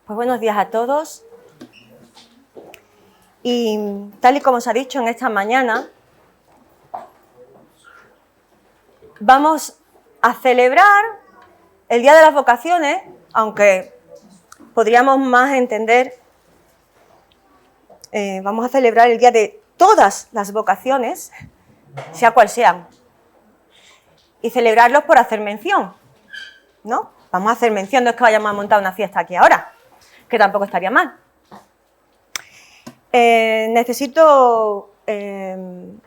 Pues buenos días a todos. Y tal y como os ha dicho en esta mañana, vamos a celebrar el Día de las Vocaciones, aunque podríamos más entender, vamos a celebrar el Día de todas las vocaciones, sea cual sean, y celebrarlos por hacer mención, ¿no? Vamos a hacer mención, no es que vayamos a montar una fiesta aquí ahora, que tampoco estaría mal. Necesito el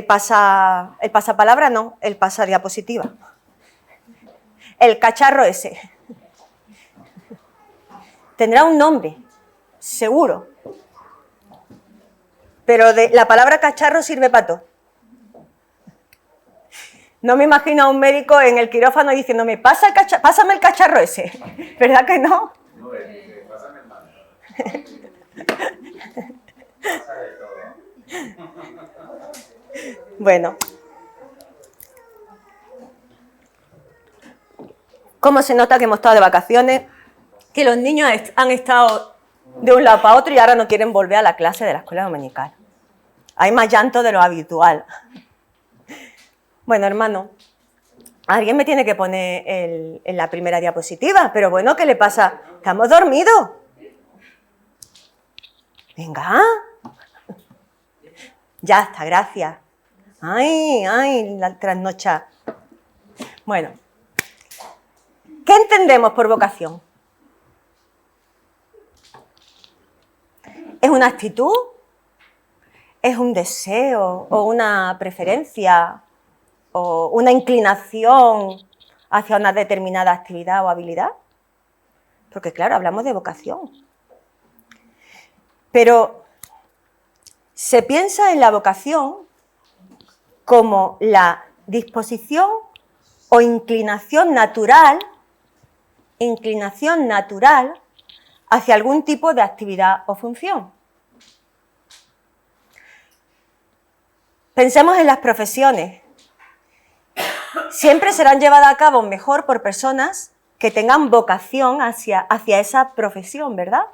pasapalabra, no, el pasadiapositiva. El cacharro ese. Tendrá un nombre, seguro. Pero la palabra cacharro sirve para todo. No me imagino a un médico en el quirófano diciéndome, pásame el cacharro ese. ¿Verdad que no? No, pásame el mando. Bueno. ¿Cómo se nota que hemos estado de vacaciones? Que los niños han estado de un lado para otro y ahora no quieren volver a la clase de la escuela dominical. Hay más llanto de lo habitual. Bueno, hermano, alguien me tiene que poner en la primera diapositiva, pero bueno, ¿qué le pasa? ¿Estamos dormidos? Venga. Ya está, gracias. Ay, la trasnocha. Bueno, ¿qué entendemos por vocación? ¿Es una actitud? ¿Es un deseo o una preferencia o una inclinación hacia una determinada actividad o habilidad? Porque claro, hablamos de vocación. Pero se piensa en la vocación como la disposición o inclinación natural hacia algún tipo de actividad o función. Pensemos en las profesiones. Siempre serán llevadas a cabo mejor por personas que tengan vocación hacia esa profesión, ¿verdad?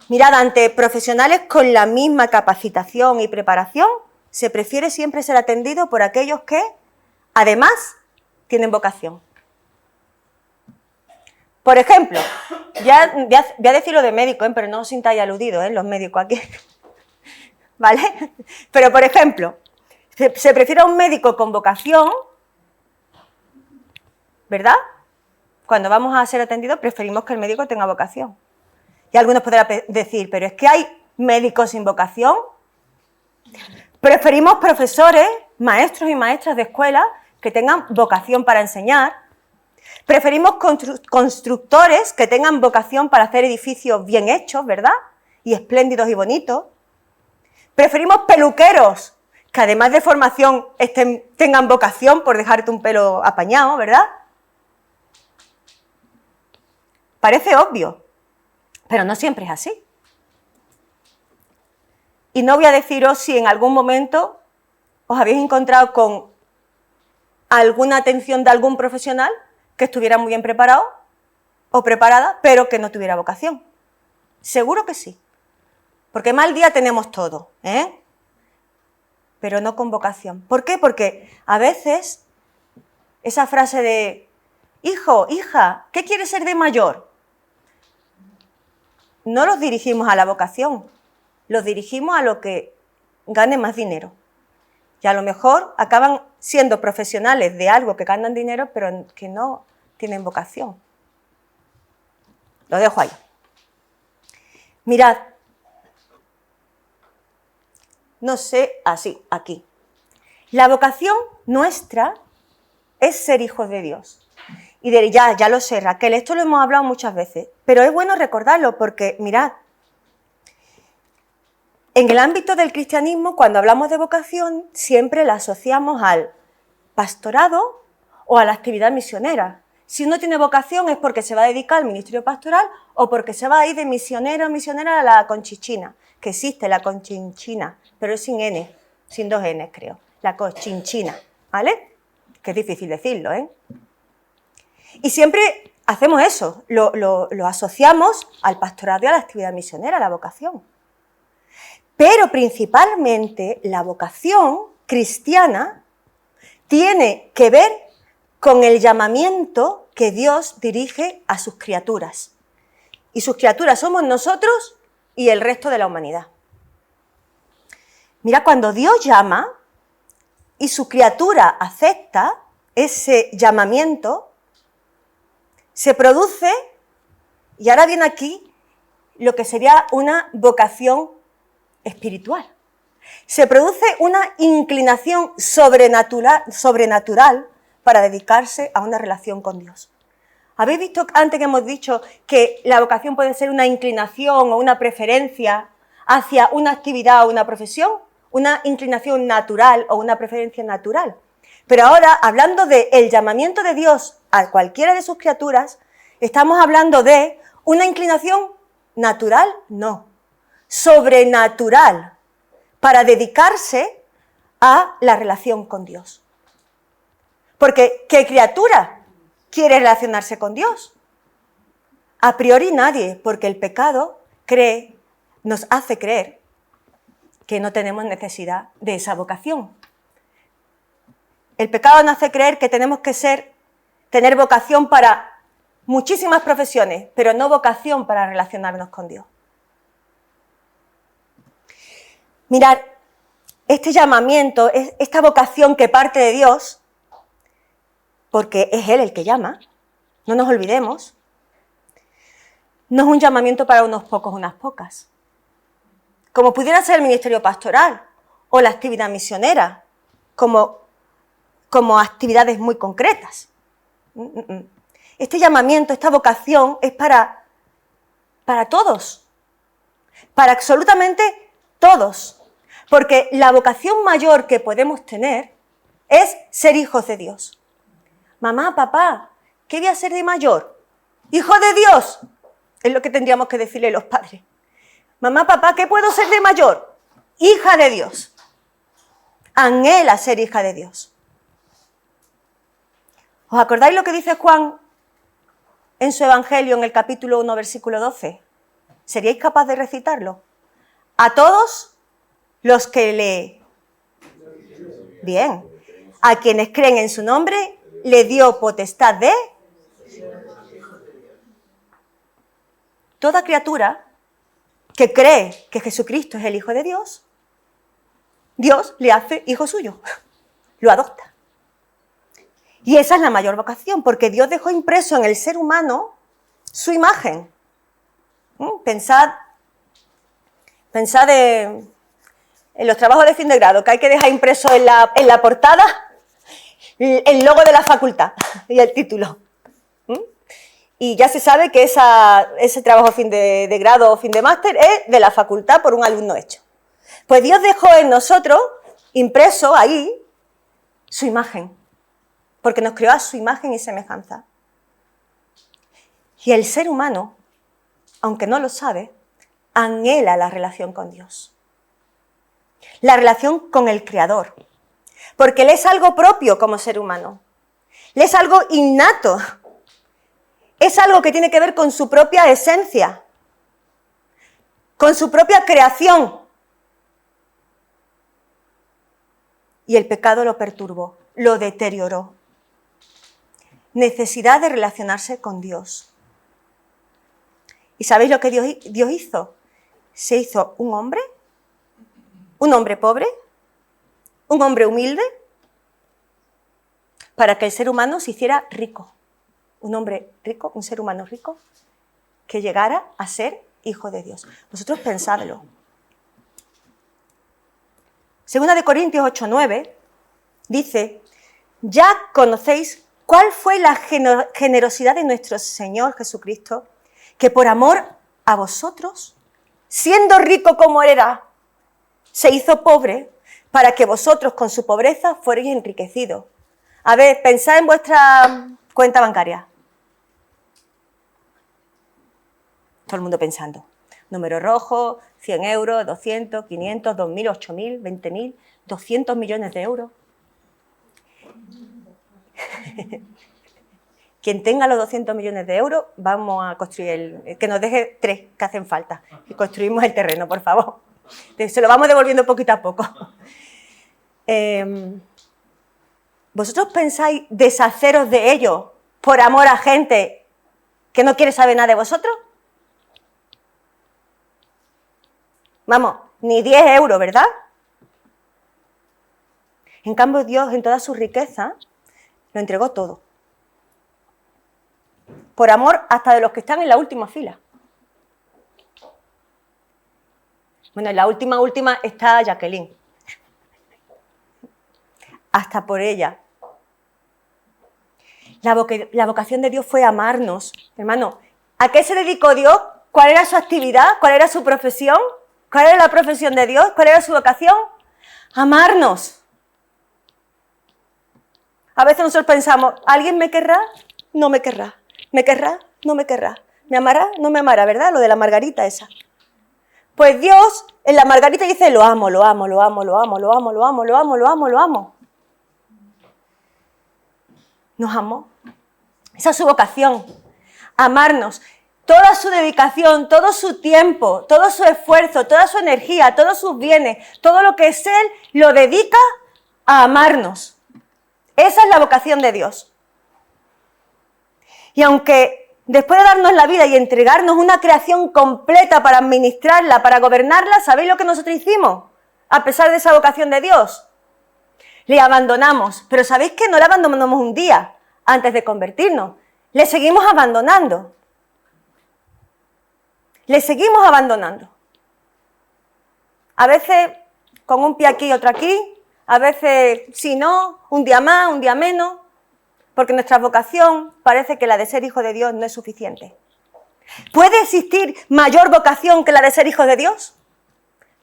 Mirad, ante profesionales con la misma capacitación y preparación, se prefiere siempre ser atendido por aquellos que, además, tienen vocación. Por ejemplo, ya voy a decir lo de médico, pero no os sintáis aludidos, los médicos aquí, ¿vale? Pero, por ejemplo, se prefiere a un médico con vocación, ¿verdad? Cuando vamos a ser atendidos, preferimos que el médico tenga vocación. Y algunos podrán decir, pero es que hay médicos sin vocación. Preferimos profesores, maestros y maestras de escuela que tengan vocación para enseñar. Preferimos constructores que tengan vocación para hacer edificios bien hechos, ¿verdad? Y espléndidos y bonitos. Preferimos peluqueros que además de formación tengan vocación por dejarte un pelo apañado, ¿verdad? Parece obvio, pero no siempre es así. Y no voy a deciros si en algún momento os habéis encontrado con alguna atención de algún profesional que estuviera muy bien preparado o preparada, pero que no tuviera vocación. Seguro que sí. Porque mal día tenemos todo, ¿eh? Pero no con vocación. ¿Por qué? Porque a veces esa frase de hijo, hija, ¿qué quieres ser de mayor? No los dirigimos a la vocación, los dirigimos a lo que gane más dinero. Y a lo mejor acaban siendo profesionales de algo que ganan dinero, pero que no tienen vocación. Lo dejo ahí. Mirad. No sé, así, aquí. La vocación nuestra es ser hijos de Dios. Y ya lo sé, Raquel, esto lo hemos hablado muchas veces, pero es bueno recordarlo porque, mirad, en el ámbito del cristianismo, cuando hablamos de vocación, siempre la asociamos al pastorado o a la actividad misionera. Si uno tiene vocación es porque se va a dedicar al ministerio pastoral o porque se va a ir de misionero o misionera a la conchinchina, que existe la conchinchina, pero es sin N, sin 2 N creo, la conchinchina, ¿vale? Que es difícil decirlo, ¿eh? Y siempre hacemos eso, lo asociamos al pastorado y a la actividad misionera, a la vocación. Pero principalmente la vocación cristiana tiene que ver con el llamamiento que Dios dirige a sus criaturas. Y sus criaturas somos nosotros y el resto de la humanidad. Mira, cuando Dios llama y su criatura acepta ese llamamiento, se produce, y ahora viene aquí, lo que sería una vocación espiritual. Se produce una inclinación sobrenatural para dedicarse a una relación con Dios. ¿Habéis visto antes que hemos dicho que la vocación puede ser una inclinación o una preferencia hacia una actividad o una profesión? Una inclinación natural o una preferencia natural. Pero ahora, hablando del llamamiento de Dios a cualquiera de sus criaturas, estamos hablando de una inclinación natural, no, sobrenatural, para dedicarse a la relación con Dios. Porque, ¿qué criatura quiere relacionarse con Dios? A priori nadie, porque el pecado nos hace creer que no tenemos necesidad de esa vocación. El pecado nos hace creer que tenemos que tener vocación para muchísimas profesiones, pero no vocación para relacionarnos con Dios. Mirad, este llamamiento, esta vocación que parte de Dios, porque es Él el que llama, no nos olvidemos, no es un llamamiento para unos pocos, unas pocas. Como pudiera ser el ministerio pastoral o la actividad misionera, como actividades muy concretas. Este llamamiento, esta vocación es para todos, para absolutamente todos, porque la vocación mayor que podemos tener es ser hijos de Dios. Mamá, papá, ¿qué voy a ser de mayor? ¡Hijo de Dios! Es lo que tendríamos que decirle los padres. Mamá, papá, ¿qué puedo ser de mayor? Hija de Dios. Anhela ser hija de Dios. ¿Os acordáis lo que dice Juan en su Evangelio, en el capítulo 1, versículo 12? ¿Seríais capaz de recitarlo? A todos los que Bien. A quienes creen en su nombre, le dio potestad de... Toda criatura que cree que Jesucristo es el Hijo de Dios, Dios le hace hijo suyo, lo adopta. Y esa es la mayor vocación, porque Dios dejó impreso en el ser humano su imagen. Pensad en los trabajos de fin de grado, que hay que dejar impreso en la portada el logo de la facultad y el título. Y ya se sabe que ese trabajo fin de grado o fin de máster es de la facultad por un alumno hecho. Pues Dios dejó en nosotros, impreso ahí, su imagen, porque nos creó a su imagen y semejanza. Y el ser humano, aunque no lo sabe, anhela la relación con Dios. La relación con el Creador. Porque Él es algo propio como ser humano. Él es algo innato. Es algo que tiene que ver con su propia esencia. Con su propia creación. Y el pecado lo perturbó, lo deterioró. Necesidad de relacionarse con Dios. ¿Y sabéis lo que Dios hizo? Se hizo un hombre pobre, un hombre humilde, para que el ser humano se hiciera rico. Un hombre rico, un ser humano rico, que llegara a ser hijo de Dios. Vosotros pensadlo. Segunda de Corintios 8:9 dice, ya conocéis cuál fue la generosidad de nuestro Señor Jesucristo, que por amor a vosotros, siendo rico como era, se hizo pobre para que vosotros con su pobreza fuerais enriquecidos. A ver, pensad en vuestra cuenta bancaria. Todo el mundo pensando. Número rojo, 100 euros, 200, 500, 2.000, 8.000, 20.000, 200 millones de euros. Quien tenga los 200 millones de euros, vamos a construir que nos deje 3 que hacen falta. Y construimos el terreno, por favor. Se lo vamos devolviendo poquito a poco. ¿Vosotros pensáis deshaceros de ellos por amor a gente que no quiere saber nada de vosotros? Vamos, ni 10 euros, ¿verdad? En cambio, Dios, en toda su riqueza, lo entregó todo. Por amor hasta de los que están en la última fila. Bueno, en la última está Jacqueline. Hasta por ella. La vocación de Dios fue amarnos. Hermano, ¿a qué se dedicó Dios? ¿Cuál era su actividad? ¿Cuál era su profesión? ¿Cuál era la profesión de Dios? ¿Cuál era su vocación? Amarnos. A veces nosotros pensamos, ¿alguien me querrá? No me querrá. ¿Me querrá? No me querrá. ¿Me amará? No me amará, ¿verdad? Lo de la margarita esa. Pues Dios en la margarita dice, lo amo, lo amo, lo amo, lo amo, lo amo, lo amo, lo amo, lo amo, lo amo. Nos amó. Esa es su vocación, amarnos. Toda su dedicación, todo su tiempo, todo su esfuerzo, toda su energía, todos sus bienes, todo lo que es Él, lo dedica a amarnos. Esa es la vocación de Dios. Y aunque después de darnos la vida y entregarnos una creación completa para administrarla, para gobernarla, ¿sabéis lo que nosotros hicimos? A pesar de esa vocación de Dios. Le abandonamos, pero ¿sabéis que no le abandonamos un día antes de convertirnos? Le seguimos abandonando. Le seguimos abandonando. A veces con un pie aquí y otro aquí, a veces si no, un día más, un día menos, porque nuestra vocación parece que la de ser hijo de Dios no es suficiente. ¿Puede existir mayor vocación que la de ser hijo de Dios?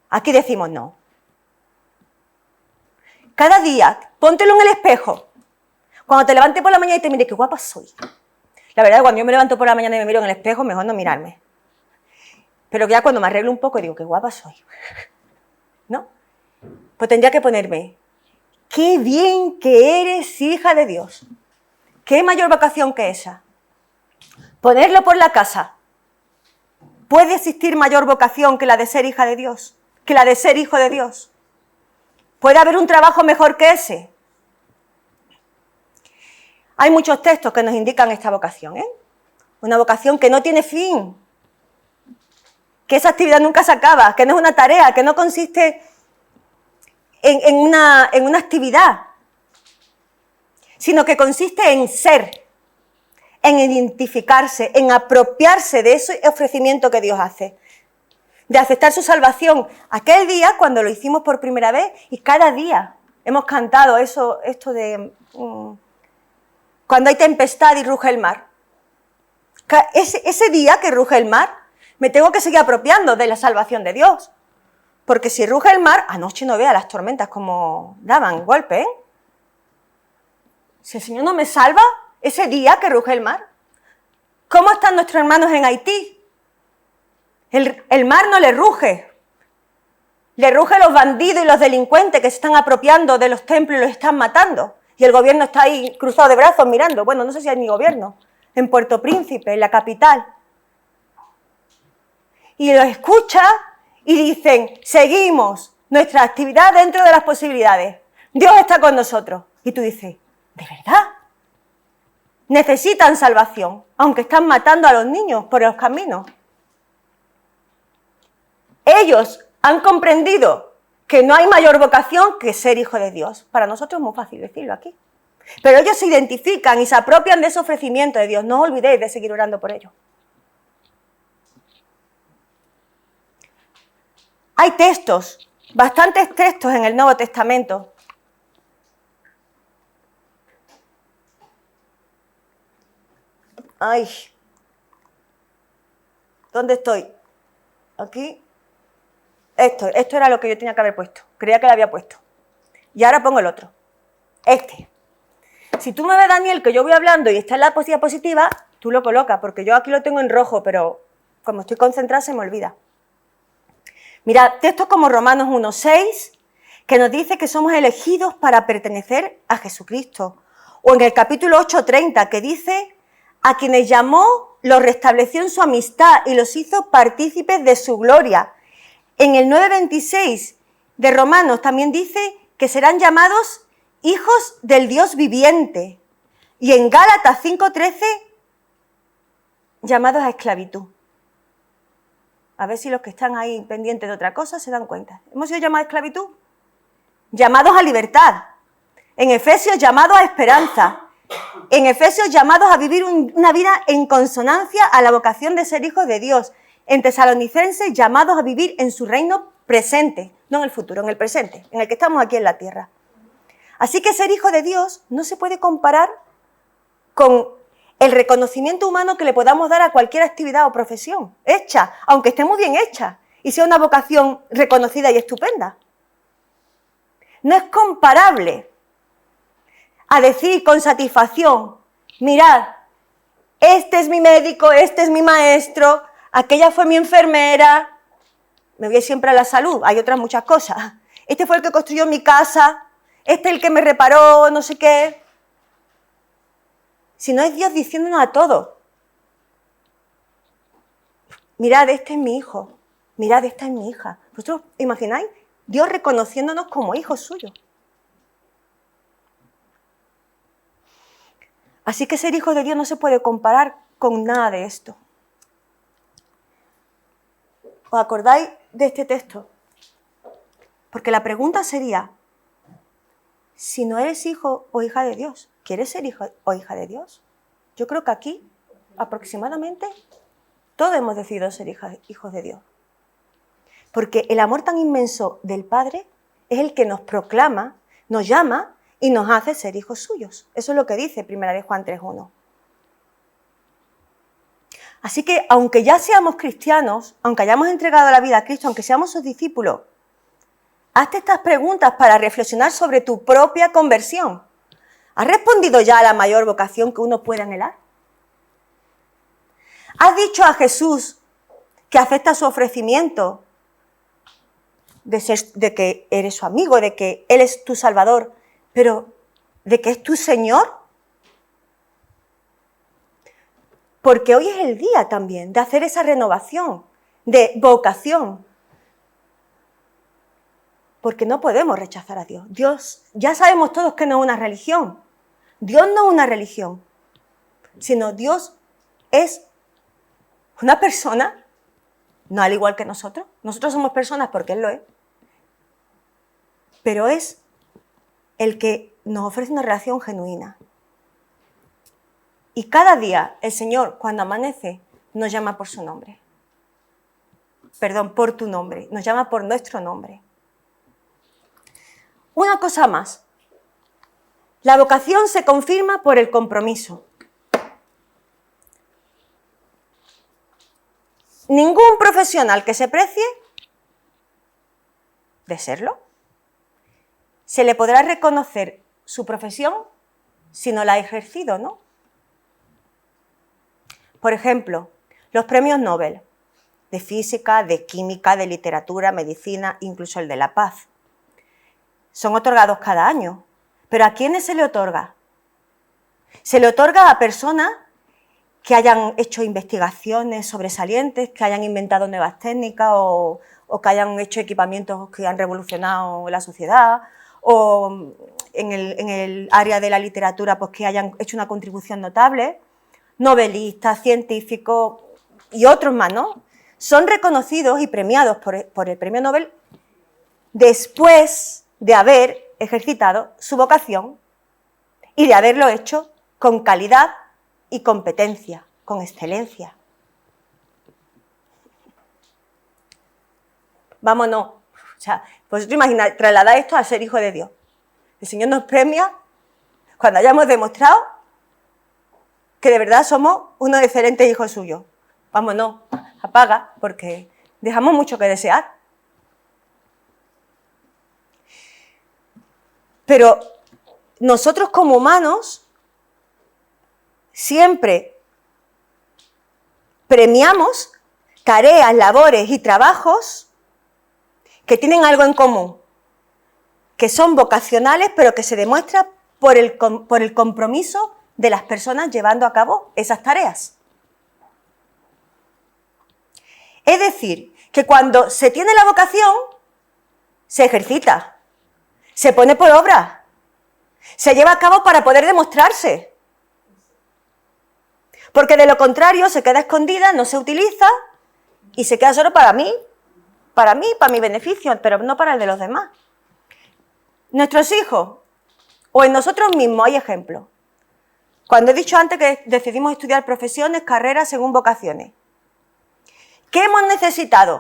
Aquí decimos no. Cada día, póntelo en el espejo. Cuando te levantes por la mañana y te mires, qué guapa soy. La verdad, cuando yo me levanto por la mañana y me miro en el espejo, mejor no mirarme. Pero ya cuando me arreglo un poco digo, qué guapa soy. ¿No? Pues tendría que ponerme, qué bien que eres hija de Dios. ¿Qué mayor vocación que esa? Ponerlo por la casa. ¿Puede existir mayor vocación que la de ser hija de Dios? ¿Que la de ser hijo de Dios? ¿Puede haber un trabajo mejor que ese? Hay muchos textos que nos indican esta vocación, ¿eh? Una vocación que no tiene fin, que esa actividad nunca se acaba, que no es una tarea, que no consiste en una actividad, sino que consiste en ser, en identificarse, en apropiarse de ese ofrecimiento que Dios hace, de aceptar su salvación. Aquel día, cuando lo hicimos por primera vez, y cada día hemos cantado esto de cuando hay tempestad y ruge el mar. Ese día que ruge el mar, me tengo que seguir apropiando de la salvación de Dios. Porque si ruge el mar, anoche no vea las tormentas como daban golpe, ¿eh? Si el Señor no me salva, ese día que ruge el mar. ¿Cómo están nuestros hermanos en Haití? El mar no le ruge. Le ruge los bandidos y los delincuentes que se están apropiando de los templos y los están matando. Y el gobierno está ahí cruzado de brazos mirando. Bueno, no sé si hay ni gobierno. En Puerto Príncipe, en la capital. Y los escucha y dicen, seguimos nuestra actividad dentro de las posibilidades. Dios está con nosotros. Y tú dices, ¿de verdad? Necesitan salvación, aunque están matando a los niños por los caminos. Ellos han comprendido que no hay mayor vocación que ser hijo de Dios. Para nosotros es muy fácil decirlo aquí. Pero ellos se identifican y se apropian de ese ofrecimiento de Dios. No os olvidéis de seguir orando por ellos. Hay textos, bastantes textos en el Nuevo Testamento. Ay, ¿dónde estoy? Aquí. Esto era lo que yo tenía que haber puesto. Creía que lo había puesto. Y ahora pongo el otro. Si tú me ves, Daniel, que yo voy hablando y está en la diapositiva, tú lo colocas, porque yo aquí lo tengo en rojo, pero como estoy concentrada se me olvida. Mira, textos como Romanos 1:6, que nos dice que somos elegidos para pertenecer a Jesucristo. O en el capítulo 8:30, que dice a quienes llamó, los restableció en su amistad y los hizo partícipes de su gloria. En el 9:26 de Romanos también dice que serán llamados hijos del Dios viviente. Y en Gálatas 5:13, llamados a esclavitud. A ver si los que están ahí pendientes de otra cosa se dan cuenta. ¿Hemos sido llamados a esclavitud? Llamados a libertad. En Efesios, llamados a esperanza. En Efesios, llamados a vivir una vida en consonancia a la vocación de ser hijos de Dios. En Tesalonicenses, llamados a vivir en su reino presente, no en el futuro, en el presente, en el que estamos aquí en la tierra. Así que ser hijo de Dios no se puede comparar con el reconocimiento humano que le podamos dar a cualquier actividad o profesión hecha, aunque esté muy bien hecha y sea una vocación reconocida y estupenda. No es comparable a decir con satisfacción, mirad, este es mi médico, este es mi maestro, aquella fue mi enfermera, me voy siempre a la salud, hay otras muchas cosas, este fue el que construyó mi casa, este es el que me reparó, no sé qué. Si no es Dios diciéndonos a todos, mirad, este es mi hijo, mirad, esta es mi hija. ¿Vosotros imagináis? Dios reconociéndonos como hijos suyos. Así que ser hijo de Dios no se puede comparar con nada de esto. ¿Os acordáis de este texto? Porque la pregunta sería, si no eres hijo o hija de Dios, ¿quieres ser hijo o hija de Dios? Yo creo que aquí, aproximadamente, todos hemos decidido ser hijos de Dios. Porque el amor tan inmenso del Padre es el que nos proclama, nos llama y nos hace ser hijos suyos. Eso es lo que dice 1 Juan 3:1. Así que, aunque ya seamos cristianos, aunque hayamos entregado la vida a Cristo, aunque seamos sus discípulos, hazte estas preguntas para reflexionar sobre tu propia conversión. ¿Has respondido ya a la mayor vocación que uno puede anhelar? ¿Has dicho a Jesús que acepta su ofrecimiento de que eres su amigo, de que Él es tu Salvador, pero de que es tu Señor? Porque hoy es el día también de hacer esa renovación de vocación. Porque no podemos rechazar a Dios. Dios, ya sabemos todos que no es una religión. Dios no es una religión, sino Dios es una persona, no al igual que nosotros. Nosotros somos personas porque Él lo es. Pero es el que nos ofrece una relación genuina. Y cada día el Señor, cuando amanece, nos llama por su nombre. Perdón, por tu nombre. Nos llama por nuestro nombre. Una cosa más. La vocación se confirma por el compromiso. Ningún profesional que se precie de serlo, se le podrá reconocer su profesión si no la ha ejercido, ¿no? Por ejemplo, los premios Nobel de física, de química, de literatura, medicina, incluso el de la paz, son otorgados cada año. ¿Pero a quiénes se le otorga? Se le otorga a personas que hayan hecho investigaciones sobresalientes, que hayan inventado nuevas técnicas o que hayan hecho equipamientos que han revolucionado la sociedad, o en el área de la literatura pues que hayan hecho una contribución notable. Novelistas, científicos y otros más, ¿no? Son reconocidos y premiados por el premio Nobel después de haber ejercitado su vocación y de haberlo hecho con calidad y competencia, con excelencia. Vámonos. O sea, vosotros imagináis, trasladad esto a ser hijo de Dios. El Señor nos premia cuando hayamos demostrado que de verdad somos unos excelentes hijos suyos. Vámonos, apaga, porque dejamos mucho que desear. Pero nosotros como humanos siempre premiamos tareas, labores y trabajos que tienen algo en común, que son vocacionales, pero que se demuestra por el compromiso de las personas llevando a cabo esas tareas. Es decir, que cuando se tiene la vocación, se ejercita, se pone por obra, se lleva a cabo para poder demostrarse. Porque de lo contrario se queda escondida, no se utiliza y se queda solo para mí, para mi beneficio, pero no para el de los demás. Nuestros hijos o en nosotros mismos hay ejemplos. Cuando he dicho antes que decidimos estudiar profesiones, carreras según vocaciones. ¿Qué hemos necesitado?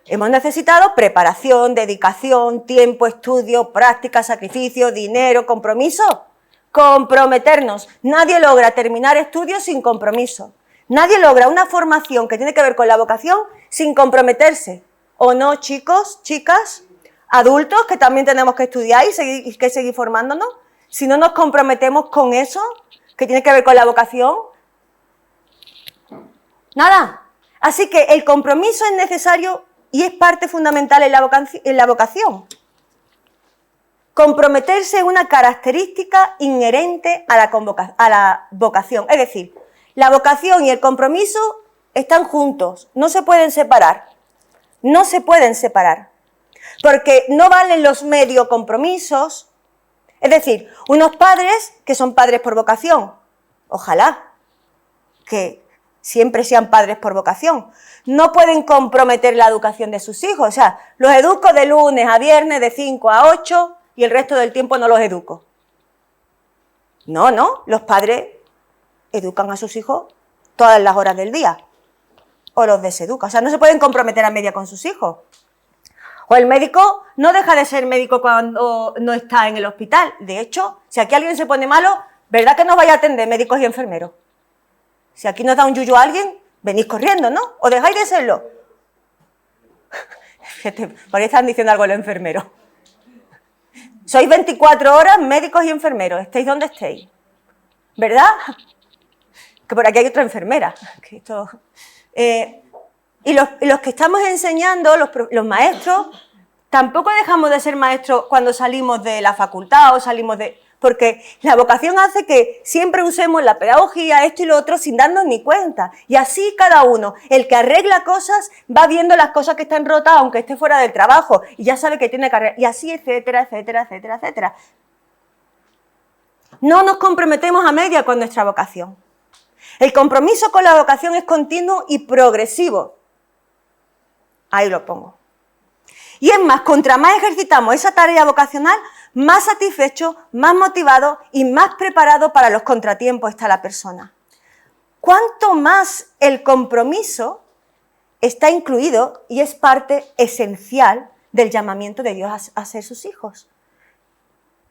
Hemos necesitado preparación, dedicación, tiempo, estudio, práctica, sacrificio, dinero, compromiso. Comprometernos. Nadie logra terminar estudios sin compromiso. Nadie logra una formación que tiene que ver con la vocación sin comprometerse. ¿O no, chicos, chicas? Adultos que también tenemos que estudiar y que seguir formándonos. Si no nos comprometemos con eso, que tiene que ver con la vocación, nada. Así que el compromiso es necesario y es parte fundamental en la vocación. Comprometerse es una característica inherente a la vocación. Es decir, la vocación y el compromiso están juntos, no se pueden separar. No se pueden separar. Porque no valen los medio compromisos. Es decir, unos padres que son padres por vocación, ojalá que siempre sean padres por vocación, no pueden comprometer la educación de sus hijos. O sea, los educo de lunes a viernes de 5 a 8 y el resto del tiempo no los educo. No, los padres educan a sus hijos todas las horas del día o los deseducan. O sea, no se pueden comprometer a media con sus hijos. O el médico no deja de ser médico cuando no está en el hospital. De hecho, si aquí alguien se pone malo, ¿verdad que nos vaya a atender médicos y enfermeros? Si aquí nos da un yuyu a alguien, venís corriendo, ¿no? ¿O dejáis de serlo? Por ahí están diciendo algo los enfermeros. Sois 24 horas médicos y enfermeros, estéis donde estéis. ¿Verdad? Que por aquí hay otra enfermera. Y los que estamos enseñando, los maestros, tampoco dejamos de ser maestros cuando salimos de la facultad o salimos de... Porque la vocación hace que siempre usemos la pedagogía, esto y lo otro, sin darnos ni cuenta. Y así cada uno, el que arregla cosas, va viendo las cosas que están rotas, aunque esté fuera del trabajo, y ya sabe que tiene que arreglar. Y así, etcétera, etcétera, etcétera, etcétera. No nos comprometemos a media con nuestra vocación. El compromiso con la vocación es continuo y progresivo. Ahí lo pongo. Y es más, contra más ejercitamos esa tarea vocacional, más satisfecho, más motivado y más preparado para los contratiempos está la persona. Cuanto más el compromiso está incluido y es parte esencial del llamamiento de Dios a ser sus hijos.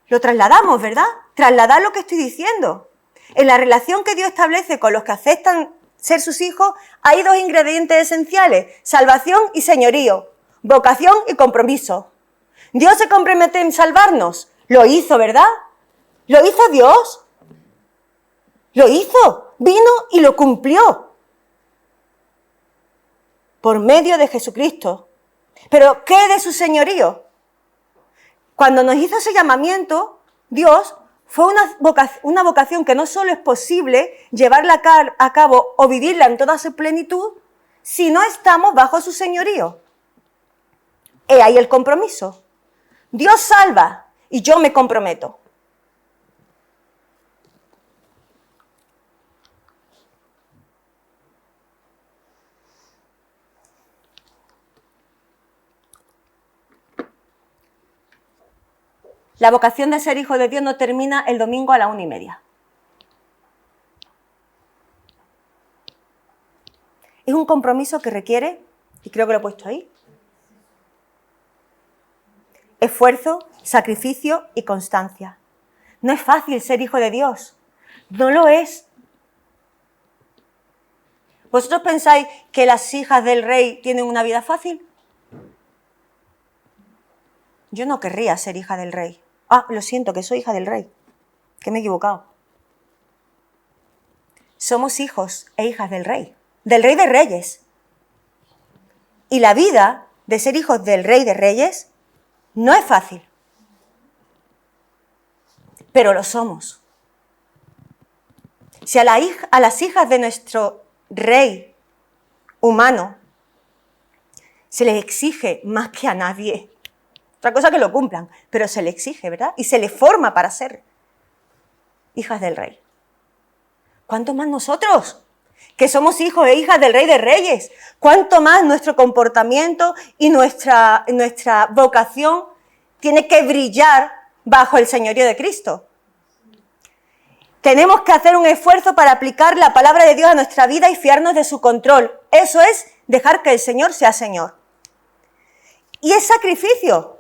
Lo trasladamos, ¿verdad? Trasladar lo que estoy diciendo. En la relación que Dios establece con los que aceptan ser sus hijos, hay dos ingredientes esenciales: salvación y señorío, vocación y compromiso. Dios se compromete en salvarnos. Lo hizo, ¿verdad? Lo hizo Dios. Lo hizo. Vino y lo cumplió. Por medio de Jesucristo. Pero ¿qué de su señorío? Cuando nos hizo ese llamamiento, Dios, fue una vocación que no solo es posible llevarla a cabo o vivirla en toda su plenitud, si no estamos bajo su señorío. He ahí el compromiso. Dios salva y yo me comprometo. La vocación de ser hijo de Dios no termina el domingo a la 1:30. Es un compromiso que requiere, y creo que lo he puesto ahí, esfuerzo, sacrificio y constancia. No es fácil ser hijo de Dios. No lo es. ¿Vosotros pensáis que las hijas del rey tienen una vida fácil? Yo no querría ser hija del rey. Ah, lo siento, que soy hija del rey. Que me he equivocado. Somos hijos e hijas del rey de reyes. Y la vida de ser hijos del rey de reyes no es fácil. Pero lo somos. Si a las hijas de nuestro rey humano se les exige más que a nadie, otra cosa que lo cumplan, pero se les exige, ¿verdad? Y se les forma para ser hijas del rey. ¿Cuánto más nosotros, que somos hijos e hijas del Rey de Reyes? ¿Cuánto más nuestro comportamiento y nuestra vocación tiene que brillar bajo el señorío de Cristo? Tenemos que hacer un esfuerzo para aplicar la palabra de Dios a nuestra vida y fiarnos de su control. Eso es dejar que el Señor sea Señor. Y es sacrificio.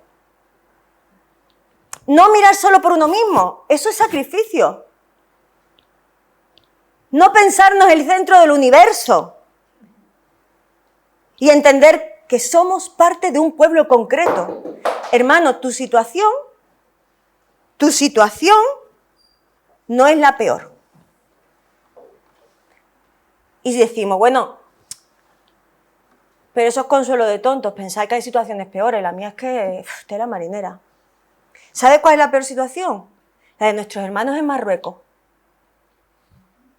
No mirar solo por uno mismo, eso es sacrificio. No pensarnos el centro del universo y entender que somos parte de un pueblo concreto. Hermano, tu situación no es la peor. Y decimos, bueno, pero eso es consuelo de tontos, pensáis que hay situaciones peores, la mía es que tela marinera. ¿Sabe cuál es la peor situación? La de nuestros hermanos en Marruecos,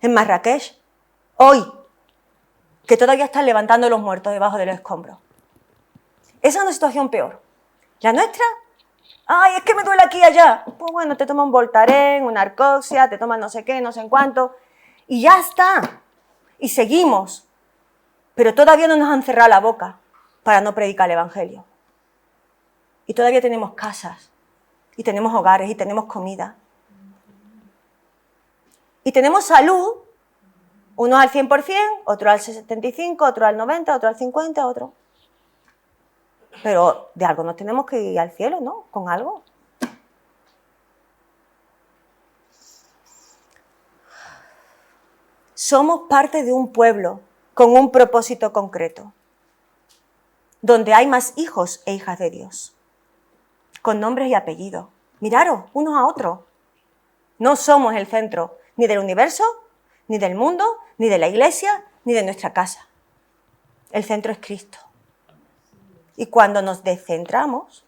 en Marrakech, hoy, que todavía están levantando los muertos debajo de los escombros. Esa es una situación peor. ¿La nuestra? Ay, es que me duele aquí y allá. Pues bueno, te toma un Voltaren, una Arcoxia, te toman no sé qué, no sé en cuánto, y ya está. Y seguimos. Pero todavía no nos han cerrado la boca para no predicar el Evangelio. Y todavía tenemos casas, y tenemos hogares, y tenemos comida. Y tenemos salud, unos al 100%, otros al 75%, otros al 90%, otros al 50%, otros. Pero de algo nos tenemos que ir al cielo, ¿no? Con algo. Somos parte de un pueblo con un propósito concreto, donde hay más hijos e hijas de Dios, con nombres y apellidos. Miraros unos a otros. No somos el centro ni del universo, ni del mundo, ni de la iglesia, ni de nuestra casa. El centro es Cristo. Y cuando nos descentramos,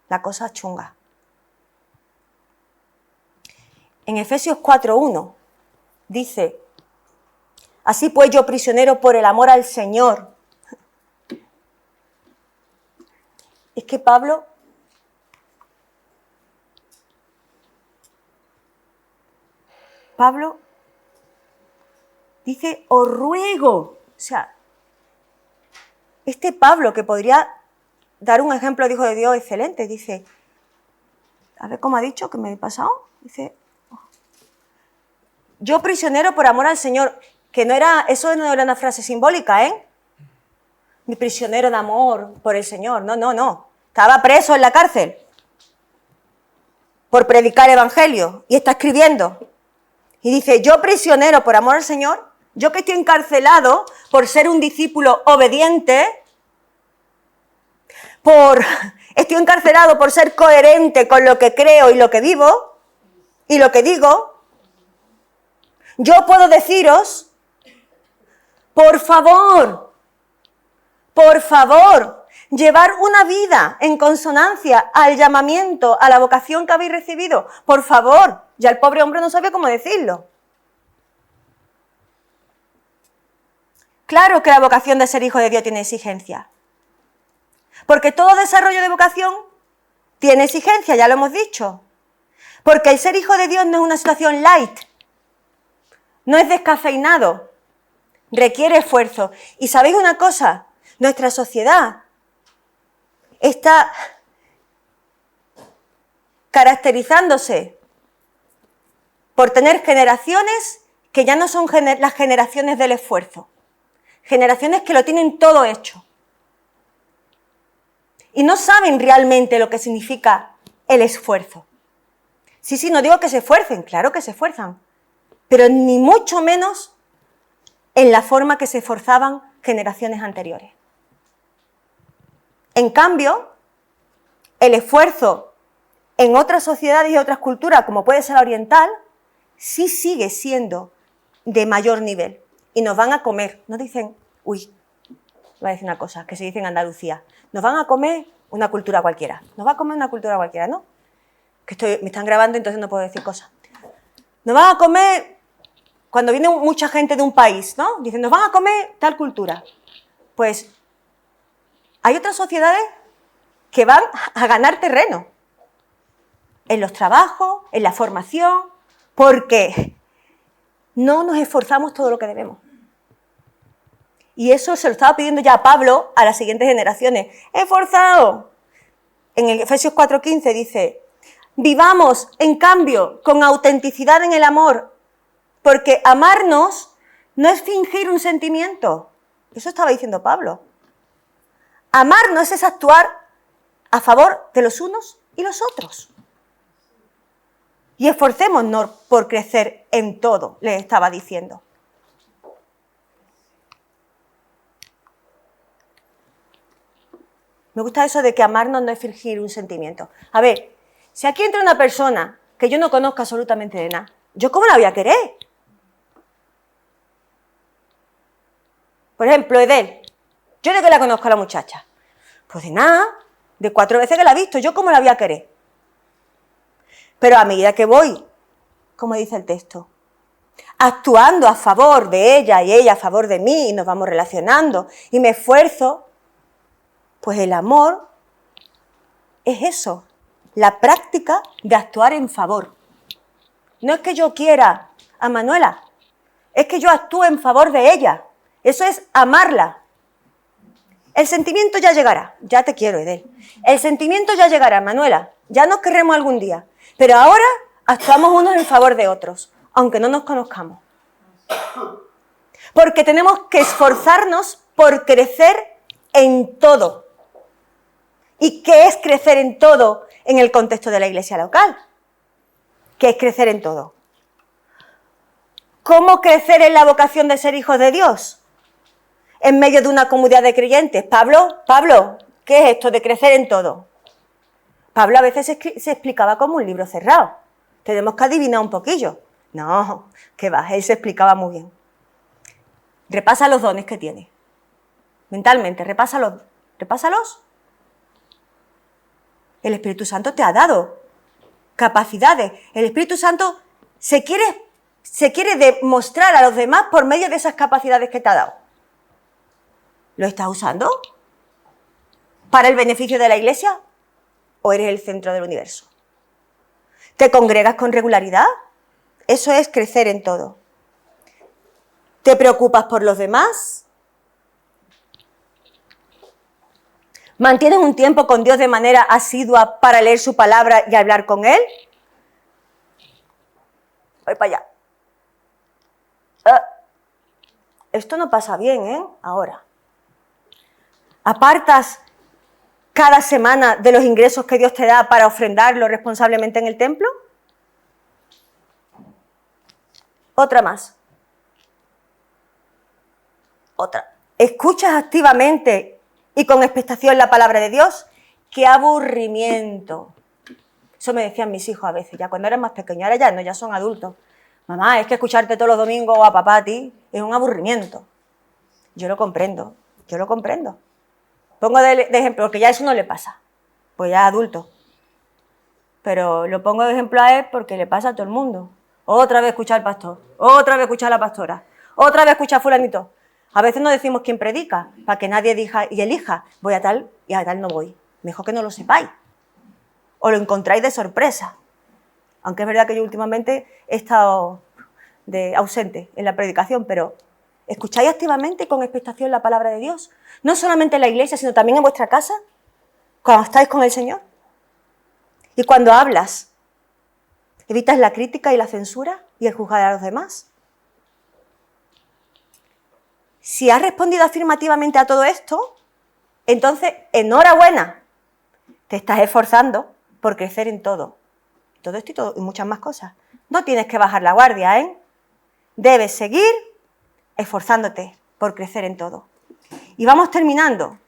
la cosa chunga. En Efesios 4:1 dice, así pues yo prisionero por el amor al Señor. Es que Pablo dice, os ruego, o sea, este Pablo que podría dar un ejemplo de hijo de Dios excelente, dice, a ver cómo ha dicho que me he pasado, dice, yo prisionero por amor al Señor, que eso no era una frase simbólica, ¿eh? Mi prisionero de amor por el Señor, no, estaba preso en la cárcel por predicar el Evangelio y está escribiendo. Y dice, yo prisionero por amor al Señor, yo que estoy encarcelado por ser un discípulo obediente, estoy encarcelado por ser coherente con lo que creo y lo que vivo y lo que digo, yo puedo deciros, por favor, llevar una vida en consonancia al llamamiento, a la vocación que habéis recibido. Por favor, ya el pobre hombre no sabía cómo decirlo. Claro que la vocación de ser hijo de Dios tiene exigencia. Porque todo desarrollo de vocación tiene exigencia, ya lo hemos dicho. Porque el ser hijo de Dios no es una situación light. No es descafeinado. Requiere esfuerzo. Y ¿sabéis una cosa? Nuestra sociedad está caracterizándose por tener generaciones que ya no son las generaciones del esfuerzo. Generaciones que lo tienen todo hecho. Y no saben realmente lo que significa el esfuerzo. Sí, no digo que se esfuercen, claro que se esfuerzan, pero ni mucho menos en la forma que se esforzaban generaciones anteriores. En cambio, el esfuerzo en otras sociedades y otras culturas, como puede ser la oriental, sí sigue siendo de mayor nivel. Y nos van a comer, nos dicen, voy a decir una cosa que se dice en Andalucía, nos van a comer una cultura cualquiera. Nos va a comer una cultura cualquiera, ¿no? Me están grabando, entonces no puedo decir cosas. Nos van a comer cuando viene mucha gente de un país, ¿no? Dicen, nos van a comer tal cultura. Pues hay otras sociedades que van a ganar terreno en los trabajos, en la formación, porque no nos esforzamos todo lo que debemos. Y eso se lo estaba pidiendo ya Pablo a las siguientes generaciones. ¡Esforzaos! En el Efesios 4:15 dice, vivamos, en cambio, con autenticidad en el amor, porque amarnos no es fingir un sentimiento. Eso estaba diciendo Pablo. Amarnos es actuar a favor de los unos y los otros. Y esforcémonos por crecer en todo, les estaba diciendo. Me gusta eso de que amarnos no es fingir un sentimiento. A ver, si aquí entra una persona que yo no conozco absolutamente de nada, ¿yo cómo la voy a querer? Por ejemplo, Edel. ¿Yo de qué la conozco a la muchacha? Pues de nada, de 4 veces que la he visto, ¿yo cómo la voy a querer? Pero a medida que voy, como dice el texto, actuando a favor de ella y ella a favor de mí, y nos vamos relacionando, y me esfuerzo, pues el amor es eso, la práctica de actuar en favor. No es que yo quiera a Manuela, es que yo actúe en favor de ella. Eso es amarla. El sentimiento ya llegará. Ya te quiero, Edel. El sentimiento ya llegará, Manuela. Ya nos querremos algún día. Pero ahora actuamos unos en favor de otros, aunque no nos conozcamos. Porque tenemos que esforzarnos por crecer en todo. ¿Y qué es crecer en todo en el contexto de la iglesia local? ¿Qué es crecer en todo? ¿Cómo crecer en la vocación de ser hijos de Dios? En medio de una comunidad de creyentes. Pablo, ¿qué es esto de crecer en todo? Pablo a veces se explicaba como un libro cerrado. Tenemos que adivinar un poquillo. No, que va, él se explicaba muy bien. Repasa los dones que tiene. Mentalmente, repásalos. El Espíritu Santo te ha dado capacidades. El Espíritu Santo se quiere demostrar a los demás por medio de esas capacidades que te ha dado. ¿Lo estás usando para el beneficio de la iglesia o eres el centro del universo? ¿Te congregas con regularidad? Eso es crecer en todo. ¿Te preocupas por los demás? ¿Mantienes un tiempo con Dios de manera asidua para leer su palabra y hablar con Él? Voy para allá. Esto no pasa bien, ¿eh? Ahora. ¿Apartas cada semana de los ingresos que Dios te da para ofrendarlo responsablemente en el templo? Otra más. Otra. ¿Escuchas activamente y con expectación la palabra de Dios? ¡Qué aburrimiento! Eso me decían mis hijos a veces, ya cuando eran más pequeños, ahora ya no, ya son adultos. Mamá, es que escucharte todos los domingos a papá a ti es un aburrimiento. Yo lo comprendo. Pongo de ejemplo, porque ya eso no le pasa, pues ya es adulto. Pero lo pongo de ejemplo a él porque le pasa a todo el mundo. Otra vez escuchar al pastor, otra vez escuchar a la pastora, otra vez escuchar a fulanito. A veces no decimos quién predica, para que nadie diga y elija, voy a tal y a tal no voy. Mejor que no lo sepáis. O lo encontráis de sorpresa. Aunque es verdad que yo últimamente he estado ausente en la predicación, pero ¿escucháis activamente y con expectación la palabra de Dios? No solamente en la iglesia, sino también en vuestra casa, cuando estáis con el Señor. Y cuando hablas, ¿evitas la crítica y la censura y el juzgar a los demás? Si has respondido afirmativamente a todo esto, entonces, enhorabuena, te estás esforzando por crecer en todo. Todo esto y muchas más cosas. No tienes que bajar la guardia, ¿eh? Debes seguir esforzándote por crecer en todo. Y vamos terminando,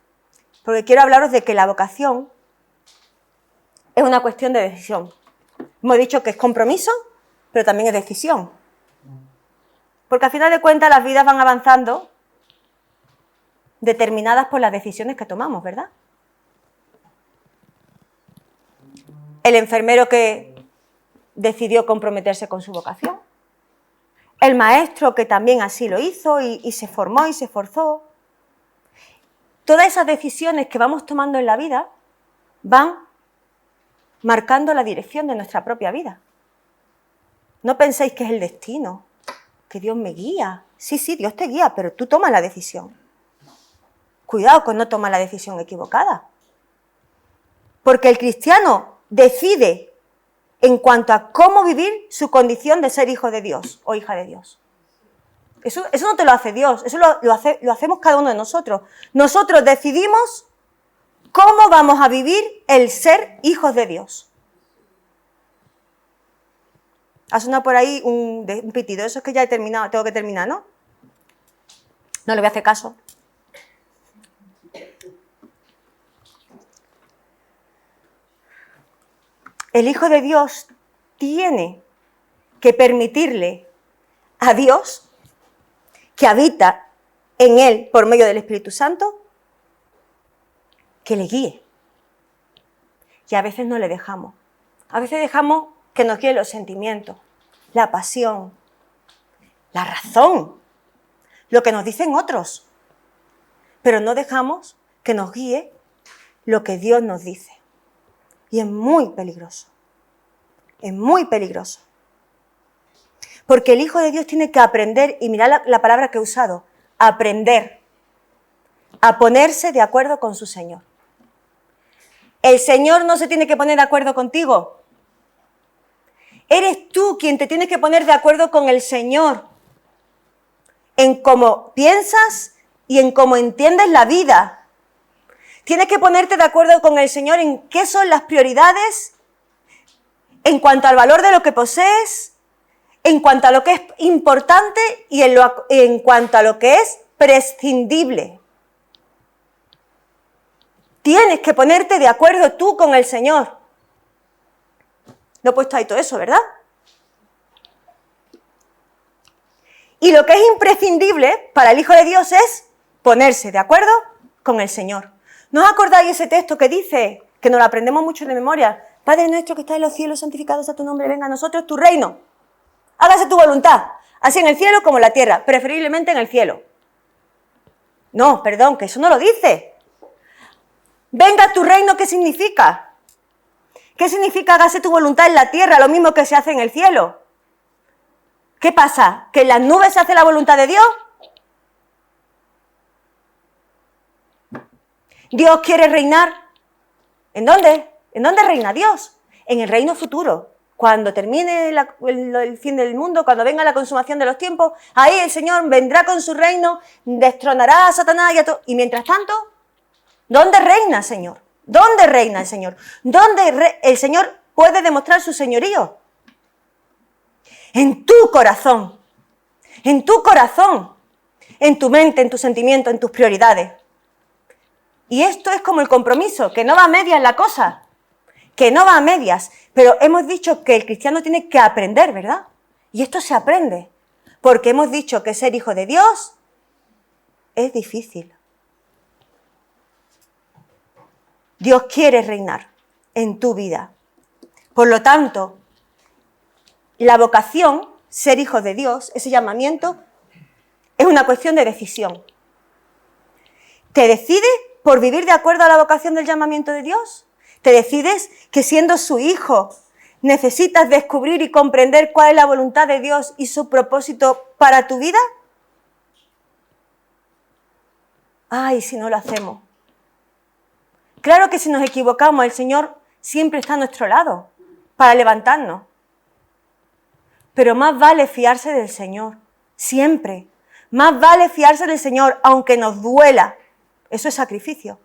porque quiero hablaros de que la vocación es una cuestión de decisión. Hemos dicho que es compromiso, pero también es decisión. Porque al final de cuentas las vidas van avanzando determinadas por las decisiones que tomamos, ¿verdad? El enfermero que decidió comprometerse con su vocación, el maestro que también así lo hizo y se formó y se esforzó. Todas esas decisiones que vamos tomando en la vida van marcando la dirección de nuestra propia vida. No penséis que es el destino, que Dios me guía. Sí, Dios te guía, pero tú tomas la decisión. Cuidado con no tomar la decisión equivocada. Porque el cristiano decide en cuanto a cómo vivir su condición de ser hijo de Dios o hija de Dios. Eso no te lo hace Dios, eso lo hacemos cada uno de nosotros. Nosotros decidimos cómo vamos a vivir el ser hijos de Dios. Ha sonado por ahí un pitido, eso es que ya he terminado, tengo que terminar, ¿no? No le voy a hacer caso. El Hijo de Dios tiene que permitirle a Dios, que habita en él por medio del Espíritu Santo, que le guíe. Y a veces no le dejamos. A veces dejamos que nos guíen los sentimientos, la pasión, la razón, lo que nos dicen otros. Pero no dejamos que nos guíe lo que Dios nos dice. Y es muy peligroso. Es muy peligroso. Porque el Hijo de Dios tiene que aprender, y mirad la palabra que he usado, aprender a ponerse de acuerdo con su Señor. El Señor no se tiene que poner de acuerdo contigo. Eres tú quien te tienes que poner de acuerdo con el Señor en cómo piensas y en cómo entiendes la vida. Tienes que ponerte de acuerdo con el Señor en qué son las prioridades, en cuanto al valor de lo que posees, en cuanto a lo que es importante y en cuanto a lo que es prescindible. Tienes que ponerte de acuerdo tú con el Señor. No he puesto ahí todo eso, ¿verdad? Y lo que es imprescindible para el Hijo de Dios es ponerse de acuerdo con el Señor. ¿No os acordáis ese texto que dice, que nos lo aprendemos mucho de memoria? Padre nuestro que estás en los cielos, santificado sea tu nombre, venga a nosotros tu reino. Hágase tu voluntad, así en el cielo como en la tierra, preferiblemente en el cielo. No, perdón, que eso no lo dice. Venga tu reino, ¿qué significa? ¿Qué significa hágase tu voluntad en la tierra, lo mismo que se hace en el cielo? ¿Qué pasa? ¿Que en las nubes se hace la voluntad de Dios? Dios quiere reinar. ¿En dónde? ¿En dónde reina Dios? En el reino futuro. Cuando termine el fin del mundo, cuando venga la consumación de los tiempos, ahí el Señor vendrá con su reino, destronará a Satanás y a todo. Y mientras tanto, ¿dónde reina el Señor? ¿Dónde reina el Señor? ¿Dónde el Señor puede demostrar su señorío? En tu corazón, en tu mente, en tus sentimientos, en tus prioridades. Y esto es como el compromiso, que no va a medias la cosa, que no va a medias. Pero hemos dicho que el cristiano tiene que aprender, ¿verdad? Y esto se aprende, porque hemos dicho que ser hijo de Dios es difícil. Dios quiere reinar en tu vida. Por lo tanto, la vocación, ser hijo de Dios, ese llamamiento, es una cuestión de decisión. ¿Te decides por vivir de acuerdo a la vocación del llamamiento de Dios? ¿Te decides que siendo su hijo necesitas descubrir y comprender cuál es la voluntad de Dios y su propósito para tu vida? Ay, si no lo hacemos. Claro que si nos equivocamos, el Señor siempre está a nuestro lado para levantarnos. Pero más vale fiarse del Señor, siempre. Más vale fiarse del Señor, aunque nos duela. Eso es sacrificio.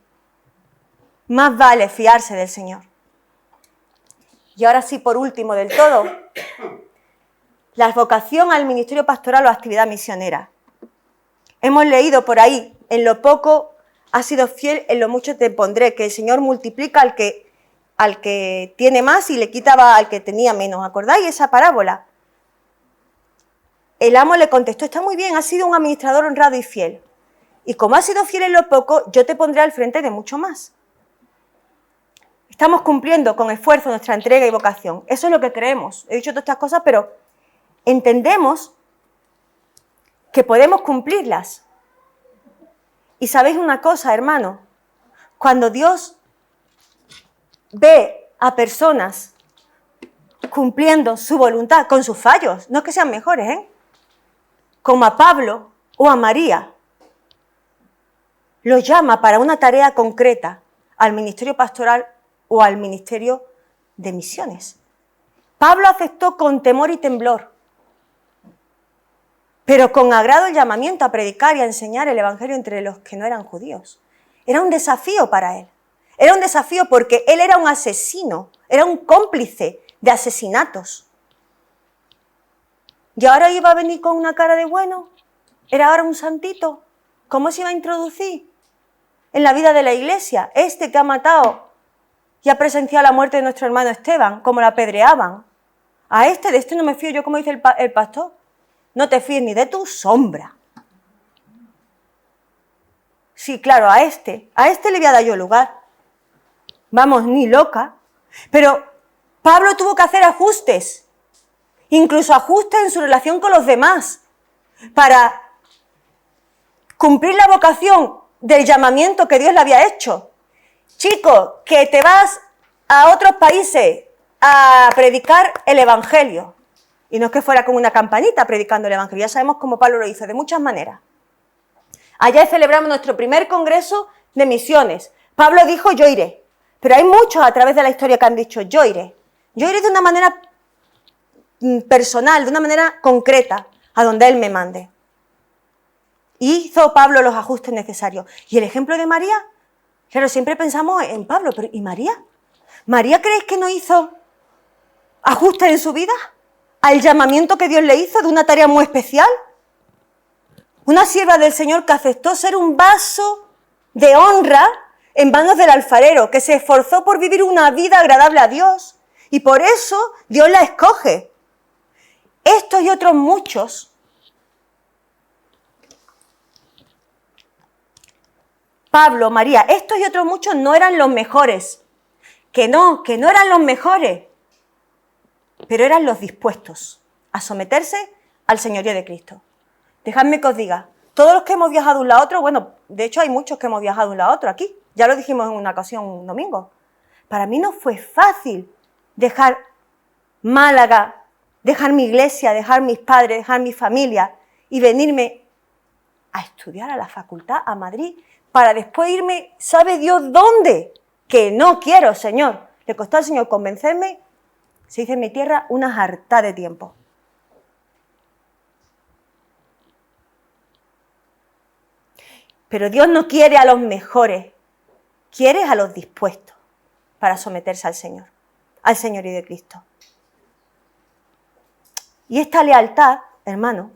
Más vale fiarse del Señor. Y ahora sí, por último del todo, la vocación al ministerio pastoral o actividad misionera. Hemos leído por ahí, en lo poco has sido fiel, en lo mucho te pondré, que el Señor multiplica al que tiene más y le quitaba al que tenía menos. ¿Acordáis esa parábola? El amo le contestó, está muy bien, has sido un administrador honrado y fiel. Y como has sido fiel en lo poco, yo te pondré al frente de mucho más. Estamos cumpliendo con esfuerzo nuestra entrega y vocación. Eso es lo que creemos. He dicho todas estas cosas, pero entendemos que podemos cumplirlas. Y sabéis una cosa, hermano, cuando Dios ve a personas cumpliendo su voluntad con sus fallos, no es que sean mejores, como a Pablo o a María, los llama para una tarea concreta al ministerio pastoral o al ministerio de misiones. Pablo aceptó con temor y temblor, pero con agrado el llamamiento a predicar y a enseñar el evangelio entre los que no eran judíos. Era un desafío para él. Era un desafío porque él era un asesino, era un cómplice de asesinatos. Y ahora iba a venir con una cara de bueno, era ahora un santito. ¿Cómo se iba a introducir en la vida de la iglesia? Este que ha matado y ha presenciado la muerte de nuestro hermano Esteban, como la apedreaban. De este no me fío yo, como dice el pastor. No te fíes ni de tu sombra. Sí, claro, a este le voy a dar yo lugar. Vamos, ni loca. Pero Pablo tuvo que hacer ajustes, incluso ajustes en su relación con los demás, para cumplir la vocación del llamamiento que Dios le había hecho. Chico, que te vas a otros países a predicar el evangelio. Y no es que fuera con una campanita predicando el evangelio, ya sabemos cómo Pablo lo hizo, de muchas maneras. Ayer celebramos nuestro primer congreso de misiones. Pablo dijo, yo iré. Pero hay muchos a través de la historia que han dicho, yo iré. Yo iré de una manera personal, de una manera concreta, a donde Él me mande. Hizo Pablo los ajustes necesarios. ¿Y el ejemplo de María? Claro, siempre pensamos en Pablo, pero ¿y María? ¿María creéis que no hizo ajustes en su vida al llamamiento que Dios le hizo de una tarea muy especial? Una sierva del Señor que aceptó ser un vaso de honra en manos del alfarero, que se esforzó por vivir una vida agradable a Dios. Y por eso Dios la escoge. Estos y otros muchos Pablo, María, estos y otros muchos no eran los mejores. Que no eran los mejores. Pero eran los dispuestos a someterse al señorío de Cristo. Dejadme que os diga, todos los que hemos viajado de un lado a otro, bueno, de hecho hay muchos que hemos viajado de un lado a otro aquí, ya lo dijimos en una ocasión un domingo. Para mí no fue fácil dejar Málaga, dejar mi iglesia, dejar mis padres, dejar mi familia y venirme a estudiar a la facultad, a Madrid, para después irme, ¿sabe Dios dónde? Que no quiero, Señor. Le costó al Señor convencerme, se dice en mi tierra, una jartá de tiempo. Pero Dios no quiere a los mejores, quiere a los dispuestos para someterse al Señor, al señorío de Cristo. Y esta lealtad, hermano,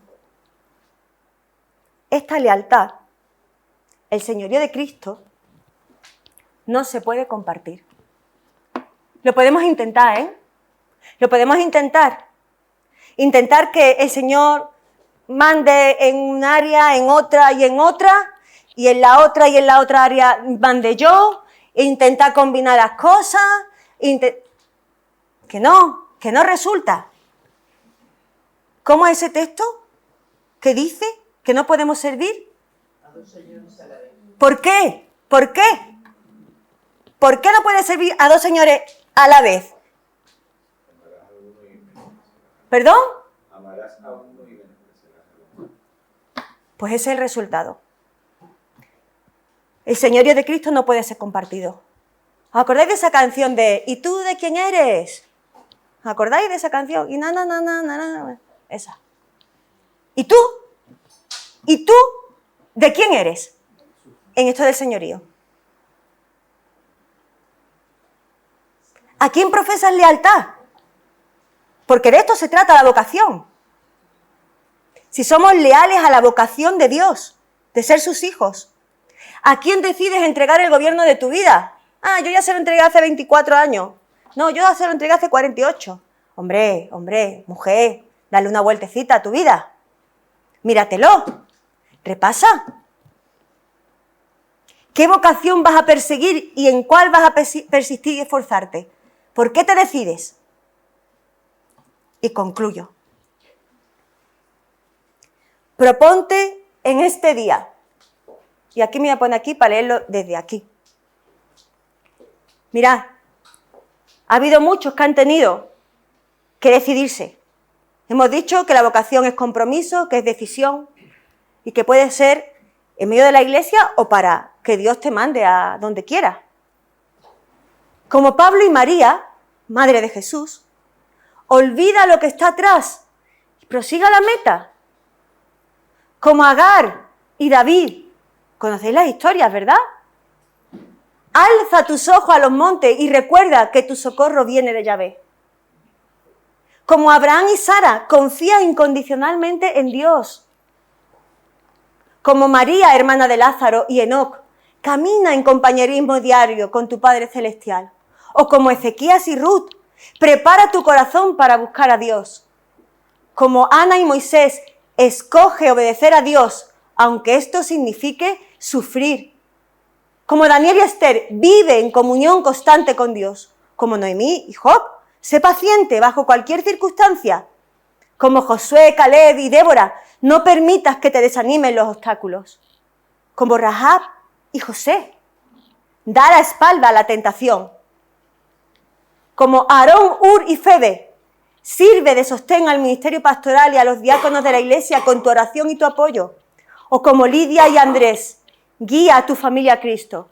esta lealtad, el señorío de Cristo, no se puede compartir. Lo podemos intentar, Lo podemos intentar. Intentar que el Señor mande en un área, en otra y en otra, y en la otra y en la otra área mande yo, e intentar combinar las cosas, que no resulta. ¿Cómo es ese texto que dice que no podemos servir? A dos señores a la vez. ¿Por qué? ¿Por qué? ¿Por qué no puede servir a dos señores a la vez? ¿Perdón? Amarás a uno y beneficiarás al otro. Pues ese es el resultado. El señorío de Cristo no puede ser compartido. ¿Os acordáis de esa canción de ¿y tú de quién eres? ¿Os acordáis de esa canción? Y esa. ¿Y tú? ¿Y tú de quién eres? En esto del señorío. ¿A quién profesas lealtad? Porque de esto se trata la vocación. Si somos leales a la vocación de Dios, de ser sus hijos. ¿A quién decides entregar el gobierno de tu vida? Ah, yo ya se lo entregué hace 24 años. No, yo ya se lo entregué hace 48. Hombre, mujer, dale una vueltecita a tu vida. Míratelo. Repasa. ¿Qué vocación vas a perseguir y en cuál vas a persistir y esforzarte? ¿Por qué te decides? Y concluyo. proponte en este día, y aquí me voy a poner aquí para leerlo desde aquí. Mirad, ha habido muchos que han tenido que decidirse. Hemos dicho que la vocación es compromiso, que es decisión y que puede ser en medio de la iglesia o para que Dios te mande a donde quiera. Como Pablo y María, madre de Jesús, olvida lo que está atrás y prosiga la meta. Como Agar y David, conocéis las historias, ¿verdad? Alza tus ojos a los montes y recuerda que tu socorro viene de Yahvé. Como Abraham y Sara, confía incondicionalmente en Dios. Como María, hermana de Lázaro, y Enoc, camina en compañerismo diario con tu Padre Celestial. O como Ezequías y Ruth, prepara tu corazón para buscar a Dios. Como Ana y Moisés, escoge obedecer a Dios, aunque esto signifique sufrir. Como Daniel y Esther, vive en comunión constante con Dios. Como Noemí y Job, sé paciente bajo cualquier circunstancia. Como Josué, Caleb y Débora, no permitas que te desanimen los obstáculos. Como Rahab y José, da la espalda a la tentación. Como Aarón, Ur y Febe, sirve de sostén al ministerio pastoral y a los diáconos de la iglesia con tu oración y tu apoyo. O como Lidia y Andrés, guía a tu familia a Cristo.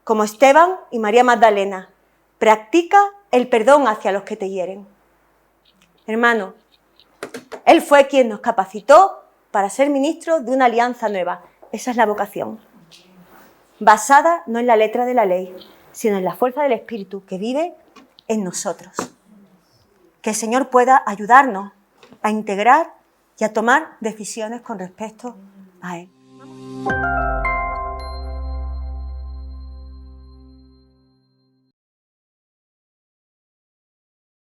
Como Esteban y María Magdalena, practica el perdón hacia los que te hieren. Hermano, Él fue quien nos capacitó para ser ministros de una alianza nueva. Esa es la vocación. Basada no en la letra de la ley, sino en la fuerza del Espíritu que vive en nosotros. Que el Señor pueda ayudarnos a integrar y a tomar decisiones con respecto a Él.